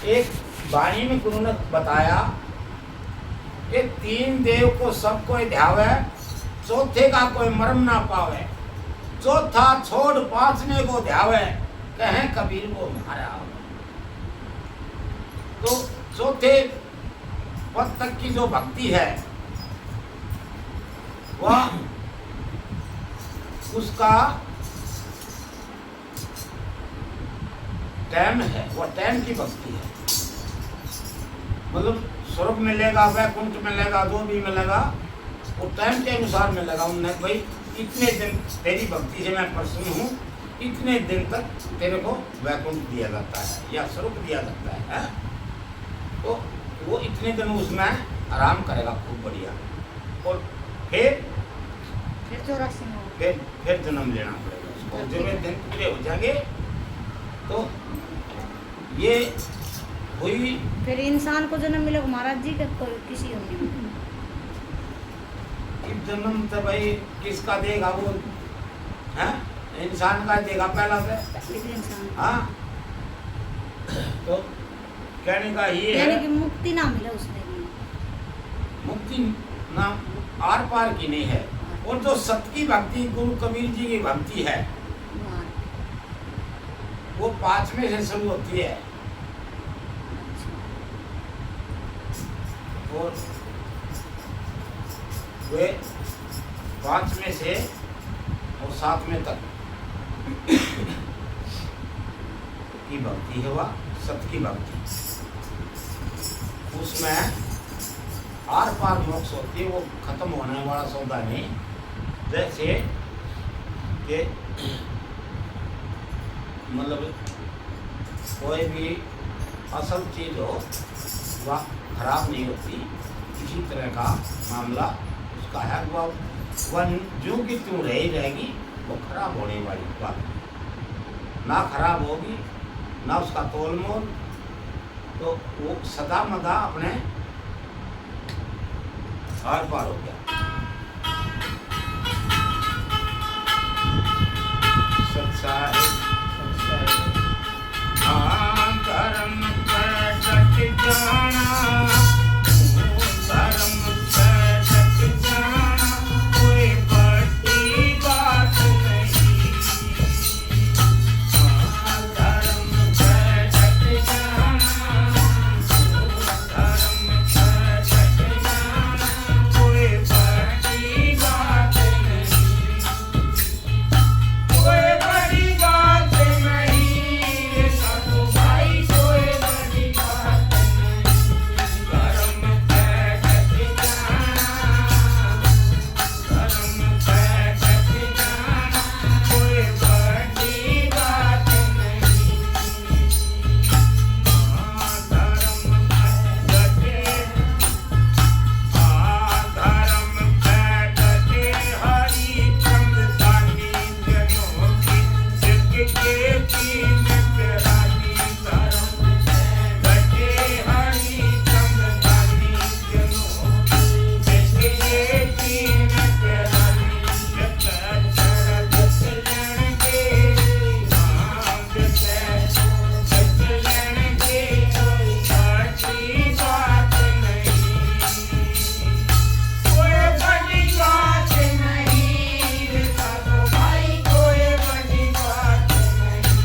एक वाणी में गुरु ने बताया कि 3 देव को सब कोई ध्यावे, चौथे का कोई मरम ना पावे, चौथा छोड़ 5वें को ध्यावे, कहे कबीर वो मारा। तो चौथे पद तक की जो भक्ति है वह उसका टाइम है, वह टाइम की भक्ति है। मतलब स्वर्ग मिलेगा, वैकुंठ मिलेगा, जो भी मिलेगा वो टाइम के अनुसार मिलेगा। उन्हें भाई इतने दिन तेरी भक्ति से मैं प्रसन्न हूँ, इतने दिन तक तेरे को वैकुंठ दिया जाता है या स्वर्ग दिया जाता है। तो वो इतने दिन उसमें आराम करेगा खूब बढ़िया, और फिर 84 फिर जन्म लेना पड़ेगा उसको। जब ये दिन पूरे हो जाएंगे तो ये हुई। फिर इंसान को जन्म मिलेगा महाराज जी के कोई किसी होंगे जन्म तो भाई किसका देगा वो है, इंसान का देगा पहला से। इंसान हाँ, तो कहने का ये यानी है कि मुक्ति ना मिले उसमें भी। मुक्ति ना आर पार की नहीं है। और जो सत की भक्ति गुरु कबीर जी की भक्ति है वो 5वें से शुरू होती है और वे 5वें से और 7वें तक की भक्ति है, वह सत की भक्ति। उसमें आर पार मोक्ष होती है, वो खत्म होने वाला सौदा नहीं। जैसे कि मतलब कोई भी असल चीज हो वह खराब नहीं होती, इसी तरह का मामला उसका है। वह जो कि तू रही रहेगी वो खराब होने वाली बात ना खराब होगी ना उसका तोल मोल, तो वो सदा मदा अपने आर पार हो गया। सत्साई धर्म पे डट जाना, धर्म पे डट जाना, कोई बड़ी बात नहीं। धर्म पे डट जाना, धर्म पे डट जाना, कोई बड़ी बात नहीं, कोई बड़ी बात नहीं। साधु भाई कोई बड़ी बात नहीं। धर्म पे डट जाना, धर्म पे डट जाना, कोई बड़ी बात नहीं। धर्म पे डटे, धर्म पे डटे हरिचंद दानी जनों की जग के तीन रानी। धर्म पे डटे हरिचंद दानी जनों की जग के तीन रानी। जग चरण जग के नाम जग चरण के कोई बड़ी बात नहीं, कोई बड़ी बात नहीं। साधु भाई कोई बड़ी बात नहीं।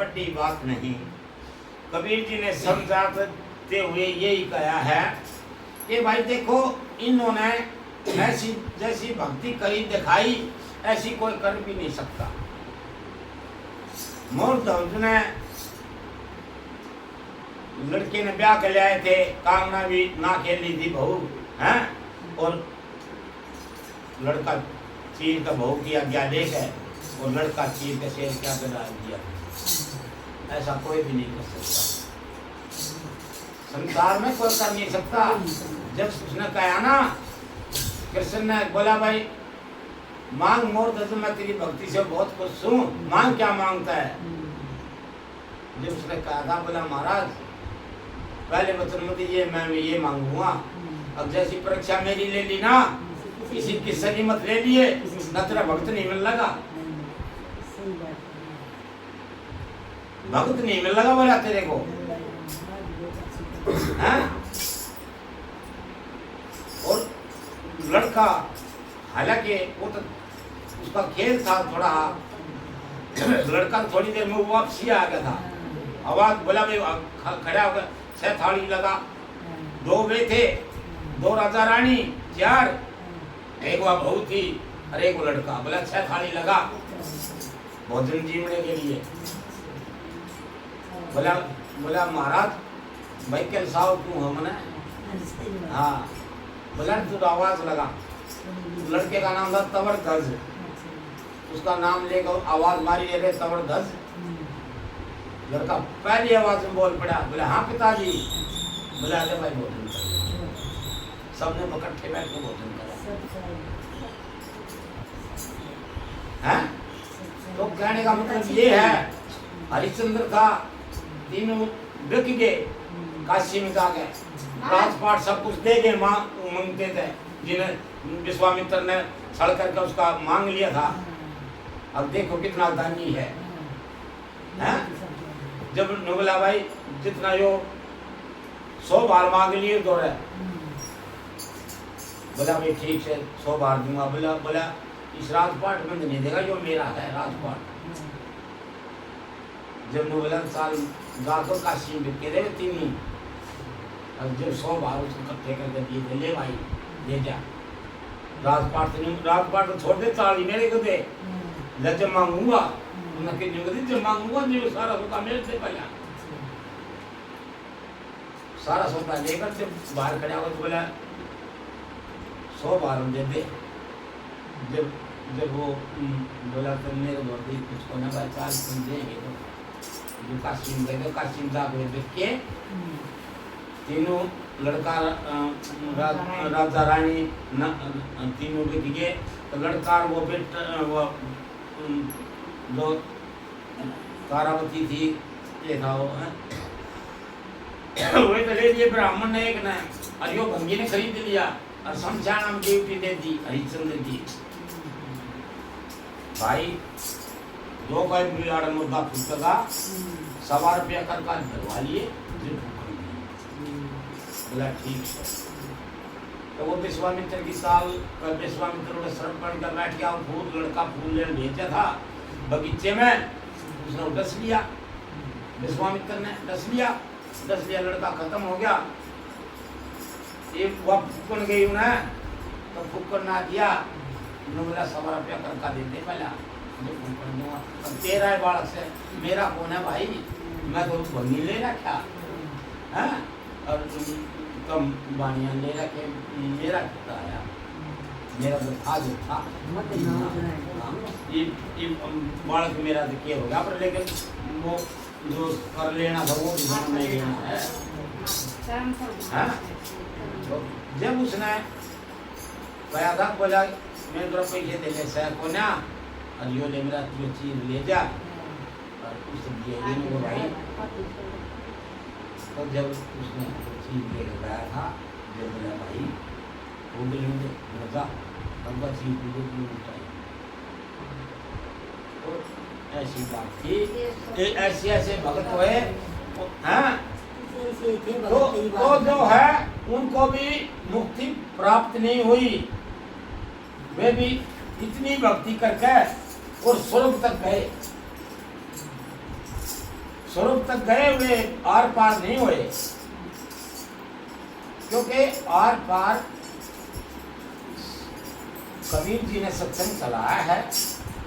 बड़ी बात नहीं। कबीर जी ने समझाते हुए यही कहा है कि भाई देखो, इन्होंने ऐसी जैसी भक्ति करी दिखाई ऐसी कोई कर भी नहीं सकता। मोरध्वज ने लड़के ने ब्याह कर लाए थे, कामना भी ना खेली थी बहू है, और लड़का चीर का बहू की आज्ञा लेकर और लड़का चीर के शेर क्या कर दिया। ऐसा कोई भी नहीं कर सकता, संसार में कोई कर नहीं सकता। जब उसने कहा ना, कृष्ण ने बोला भाई मांग मोरध्वज, मैं तेरी भक्ति से बहुत खुश हूँ, मांग क्या मांगता है। जब उसने कहा था, बोला महाराज पहले वचन मत दीजिए, मैं ये मांगूंगा। अब जैसी परीक्षा मेरी ले ली ना, किसी किस्से की मत ले लिए, न तेरा भक्त नहीं मिल लगा, भक्त नहीं मिल लगा बोला तेरे को है? और लड़का, हालांकि वो तो उसका खेल था थोड़ा, लड़का थोड़ी देर में वापसी आ गया था। आवाज बोला भाई खड़ा होकर 6 थाली लगा, 2 वे थे, 2 राजा रानी, 4, एक वह बहू थी और एक वो लड़का। बोला 6 थाली लगा भोजन जीवने के लिए। बोला महाराज भाई कल साव क्यों हो मने? हाँ, बोला तू आवाज लगा। लड़के का नाम था तवरध्वज, उसका नाम लेकर आवाज मारी रे तवरध्वज। लड़का पहली आवाज में बोल पड़ा, बोला हाँ पिताजी। बोला अरे भाई भोजन कर। सबने इकट्ठे बैठ के भोजन करा है। तो कहने का मतलब ये है, हरिश्चंद्र का तीनों बिक गए, काशी में जाके राजपाट सब कुछ दे गए, मांगते थे जिन्हें विश्वामित्र ने छल करके उसका मांग लिया था। अब देखो कितना दानी है, हैं? जब बोला भाई जितना यो 100 बार मांग लिए तो है। बोला भाई ठीक है 100 बार दूंगा। बोला इस राजपाट में नहीं देगा, जो मेरा है राजपाट। जब बोला साल जाकर काशी में बिके रहे तीनों, अब जब 100 बार उसको इकट्ठे करके दिए थे, ले भाई ले जा। राजपाट तो छोड़ दे, ताली मेरे को दे, जब मांगूंगा जब मांगूंगा जो सारा सोता मेरे से पहले, सारा सोता लेकर जब बाहर खड़ा हो तो बोला 100 बार दे दे। जब वो बोला तो मेरे बहुत ही कुछ को ना भाई 4 तुम देंगे तो जो काशिम गए तो काशिम जाकर देख के तीनों लड़का राजा रानी तीनों के दिखे। तो लड़का वो बेटा वो जो तारावती थी ये था वो वही तो ले लिए। ब्राह्मण ने एक ने अरियो भंगी ने खरीद लिया और शमशान ड्यूटी दे दी हरिश्चंद्र की। भाई 2 बिलाड़ मुर्गा फूका 1.25 रुपया कर भरवा लिए। बोला ठीक है। तो वो विश्वामित्र की साल विश्वामित्र ने सर्पण कर बैठ गया, फूल लड़का फूल लेने भेजा था बगीचे में, उसने डस लिया। विश्वामित्र ने डस लिया, लड़का खत्म हो गया। एक वह फूकन गई उन्हें, तो फूकन ना दिया, उन्होंने बोला 1.25 रुपया करका देते पहला जो फूकन दूंगा। अब तेरा है बालक से, मेरा कौन है भाई, मैं तो भंगी ले रखा है और कम बानियां ले रखे, मेरा कितना आया, मेरा तो था जो था ये बालक मेरा तो क्या हो गया, पर लेकिन वो जो कर लेना था वो भी नहीं लेना है। तो जब उसने कहा था, बोला मैं तेरा पैसे दे ले सर को ना, और यो ले मेरा जो चीज ले जा, और उसे दिए देने को भाई। तो जब उसने चीज लेकर गया था, जब बोला भाई वो लेंगे मजा, तब वह चीज भी चाहिए। तो ऐसी बात थी, ऐसे ऐसे भगत हुए हैं तो जो है उनको भी मुक्ति प्राप्त नहीं हुई, वे भी इतनी भक्ति करके और स्वर्ग तक गए। स्वरूप तक गए हुए आर पार नहीं हुए, क्योंकि आर पार कबीर जी ने सत्संग चलाया है,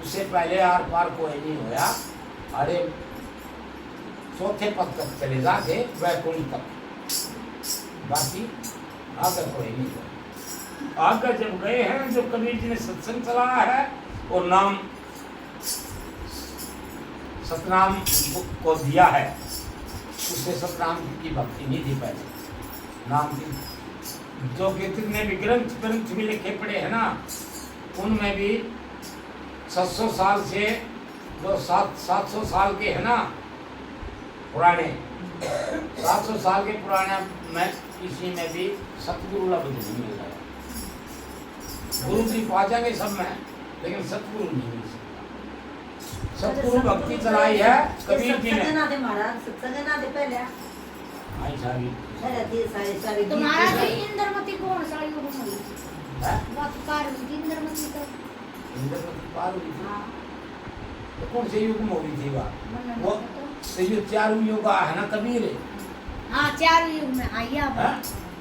उससे पहले आर पार कोई नहीं होया। अरे चौथे पद तक चले जाते वैकुंठ तक, बाकी आगे कोई नहीं हुआ। आगे जब गए हैं, जो कबीर जी ने सत्संग चलाया है और नाम सतनाम को दिया है, उससे सतनाम की भक्ति नहीं थी पहले। नाम की जो जितने भी ग्रंथ भी लिखे पड़े हैं ना, उनमें भी 700 साल से जो 700 साल के है ना पुराने, 700 साल के पुराने में किसी में भी सतगुरु लफ्ज नहीं मिल रहा। गुरु जी पा जाएंगे सब में, लेकिन सतगुरु नहीं मिल सकता। सतगुरु भक्ति चलाई है कबीर जी ने। तो महाराज जी इंद्रमती कौन सा युग में हुई? है? वक्त पार हुई थी इंद्रमती तो। इंद्रमती पार हुई थी। हाँ। तो कौन से युग में हुई थी मन वो? तो। ये चारों युग है ना कबीर। हाँ, 4 युग में आई आप। है?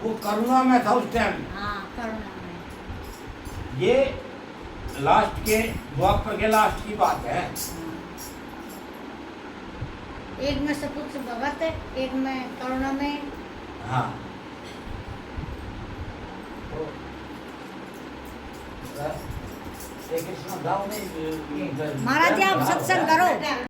वो करुणा में था उस टाइम। हाँ, करुणा में। ये लास्ट के द्वापर के लास्ट की बात है। एक में सपुत्र भगत, एक में करुणा में। हाँ। तो श्री कृष्ण गाँव में महाराज जी आप सत्संग करो।